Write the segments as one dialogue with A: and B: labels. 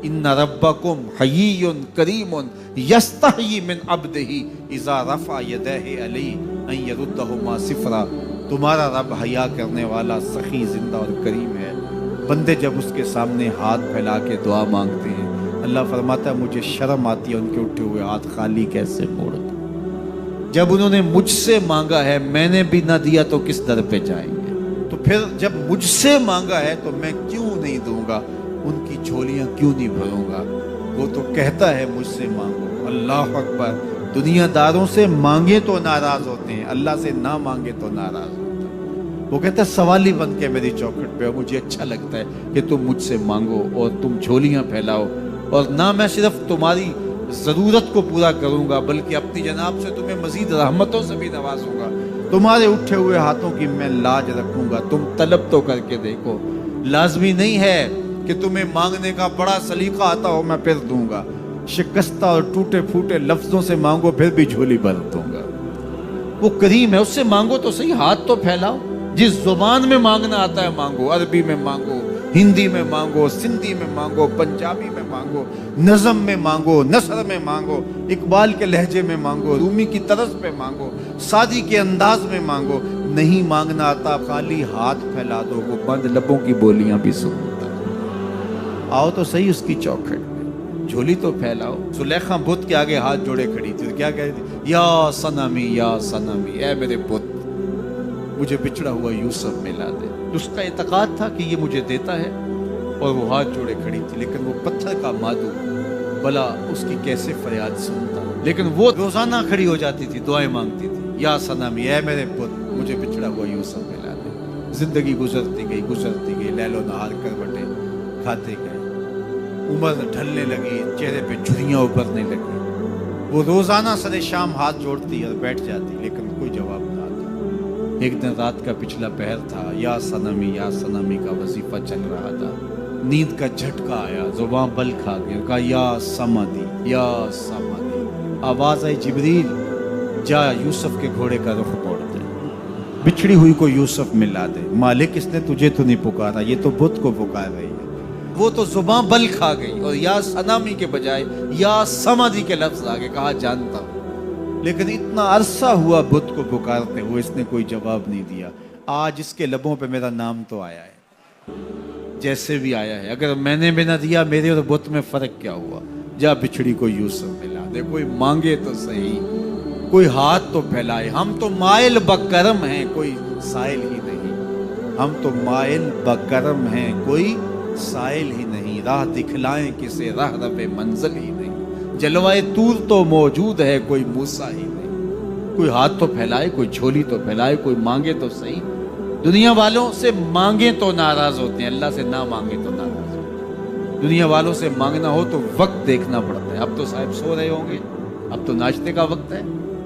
A: इन्न रब्बकुम हय्युन करीमुन यस्तही मिन अब्दिही इज़ा रफ़ा यदैहि अलैहि अन यरुद्दहुमा सिफ़रा। तुम्हारा रब हया करने वाला, सखी, जिंदा और करीम है। बंदे जब उसके सामने हाथ फैला के दुआ मांगते हैं, अल्लाह फरमाता है मुझे शर्म आती है उनके उठे हुए हाथ खाली कैसे मोड़ दूं। जब उन्होंने मुझसे मांगा है, मैंने भी ना दिया तो किस दर पे जाएंगे। तो फिर जब मुझसे मांगा है तो मैं क्यों नहीं दूंगा, उनकी झोलियां क्यों नहीं भरूंगा। वो तो कहता है मुझसे मांगो। अल्लाह अकबर। दुनियादारों से मांगे तो नाराज होते हैं, अल्लाह से ना मांगे तो नाराज होते हैं। वो कहता है सवाली बन के मेरी चौखट पे, मुझे अच्छा लगता है कि तुम मुझसे मांगो और तुम झोलियां फैलाओ, और ना मैं सिर्फ तुम्हारी ज़रूरत को पूरा करूंगा बल्कि अपनी जनाब से तुम्हें मजीद रहमतों से भी नवाजूंगा। तुम्हारे उठे हुए हाथों की मैं लाज रखूंगा, तुम तलब तो करके देखो। लाजमी नहीं है कि तुम्हें मांगने का बड़ा सलीका आता हो मैं फिर दूंगा। शिकस्ता और टूटे फूटे लफ्जों से मांगो फिर भी झोली भर दूंगा। वो करीम है, उससे मांगो तो सही, हाथ तो फैलाओ। जिस जुबान में मांगना आता है मांगो, अरबी में मांगो, हिंदी में मांगो, सिंधी में मांगो, पंजाबी में मांगो, नज़म में मांगो, नसर में मांगो, इकबाल के लहजे में मांगो, रूमी की तरस पे मांगो, सादी के अंदाज में मांगो। नहीं मांगना आता, खाली हाथ फैला दो, वो बंद लबों की बोलियां भी सुनता। आओ तो सही उसकी चौखट में, झोली तो फैलाओ। सुलेखा बुत के आगे हाथ जोड़े खड़ी थी, तो क्या कह रही थी? या सनमी, या सनमी, ऐ मेरे बुत, मुझे बिछड़ा हुआ यूसुफ मिला दे। उसका इतकाद था कि ये मुझे देता है, और वो हाथ जोड़े खड़ी थी। लेकिन वो पत्थर का मादू, भला उसकी कैसे फरियाद सुनता। लेकिन वो रोजाना खड़ी हो जाती थी, दुआएं मांगती थी, या सनमी, ऐ मेरे पुत, मुझे बिछड़ा हुआ यूसुफ मिला दे। जिंदगी गुजरती गई, लैलो नहार करवटे खाते गए, उम्र ढलने लगी, चेहरे पे झुर्रियां उभरने लगी। वो रोजाना सरे शाम हाथ जोड़ती और बैठ जाती, लेकिन कोई जवाब ना आता। एक दिन रात का पिछला पहर था, या सनमी का वजीफा चल रहा था। नींद का झटका आया, जुबान बल खा गया, कहा या समादी, या समादी। आवाज आई, जिब्रील जा यूसुफ के घोड़े का रुख मोड़ दे, बिछड़ी हुई को यूसुफ मिला दे। मालिक इसने तुझे तो नहीं पुकारा, ये तो बुत को पुकार रही है। वो तो जुबान बल खा गई और या सनामी के बजाय या समाधि के लफ्ज आगे। कहा जानता हूं, लेकिन इतना अरसा हुआ बुत को पुकारते हुए, इसने कोई जवाब नहीं दिया। आज इसके लबों पे मेरा नाम तो आया है, जैसे भी आया है। अगर मैंने भी ना दिया, मेरे और बुत में फर्क क्या हुआ। जा बिछड़ी को यूसुफ मिला दे। कोई मांगे तो सही, कोई हाथ तो फैलाए। हम तो माइल बकरम हैं, कोई साइल ही नहीं। हम तो माइल बकरम हैं, कोई साइल ही नहीं। राह दिखलाएं किसे, राह रबे मंजिल ही नहीं। जलवाए तूर तो मौजूद है, कोई मूसा ही नहीं। कोई हाथ तो फैलाए, कोई झोली तो फैलाए, कोई मांगे तो सही। दुनिया वालों से मांगे तो नाराज होते हैं, अल्लाह से ना मांगे तो नाराज होते हैं। दुनिया वालों से मांगना हो तो वक्त देखना पड़ता है। अब तो साहब सो रहे होंगे, अब तो नाश्ते का वक्त है,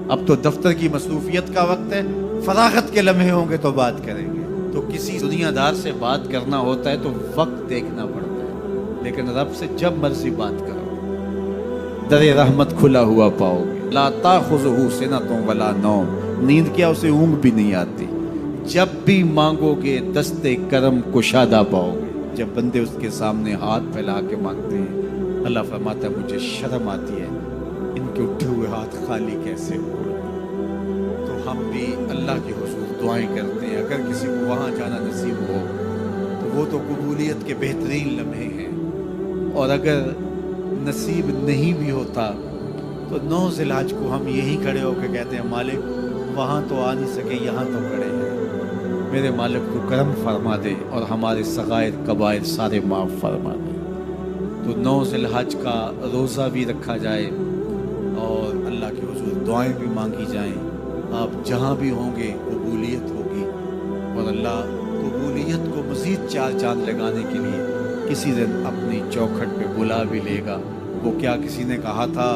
A: अब तो दफ्तर की मसरूफियत का वक्त है। फरागत के लम्हे होंगे तो बात करेंगे। तो किसी दुनियादार से बात करना होता है तो वक्त देखना पड़ता है। लेकिन रब से जब मर्जी बात करो, दरे रहमत खुला हुआ पाओगे। ला ताखुज़ुहु सिनतुन वला नौम, नींद क्या, उसे ऊँघ भी नहीं आती। जब भी मांगोगे दस्ते करम कुशादा पाओगे। जब बंदे उसके सामने हाथ फैला के मांगते हैं, अल्लाह फरमाता है मुझे शर्म आती है, इनके उठे हुए हाथ खाली कैसे हो। तो हम भी अल्लाह के हुजूर दुआएं करते हैं। अगर किसी को वहाँ जाना नसीब हो तो वो तो कबूलियत के बेहतरीन लम्हे हैं, और अगर नसीब नहीं भी होता तो 9 ज़िलहज को हम यही खड़े होकर कहते हैं मालिक वहाँ तो आ नहीं सके, यहाँ तो खड़े हैं। मेरे मालिक को करम फरमा दे और हमारे सगायर कबायर सारे माफ़ फरमा दे। तो 9 ज़िलहज का रोज़ा भी रखा जाए और अल्लाह के हुजूर दुआएं भी मांगी जाएं। आप जहाँ भी होंगे कबूलियत होगी, और अल्लाह कबूलियत को मज़ीद 4 चांद लगाने के लिए किसी दिन अपनी चौखट पे बुला भी लेगा। वो क्या किसी ने कहा था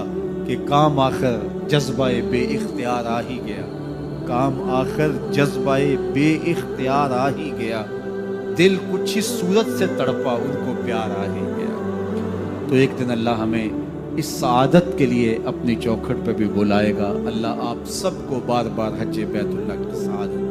A: कि काम आखिर जज्बाए बे इख्तियार आ ही गया, काम आखिर जज्बाए बे इख्तियार आ ही गया, दिल कुछ ही सूरत से तड़पा उनको प्यार आ ही गया। तो एक दिन अल्लाह हमें इस सआदत के लिए अपनी चौखट पर भी बुलाएगा। अल्लाह आप सबको बार बार हज बैतुल्लाह की सआदत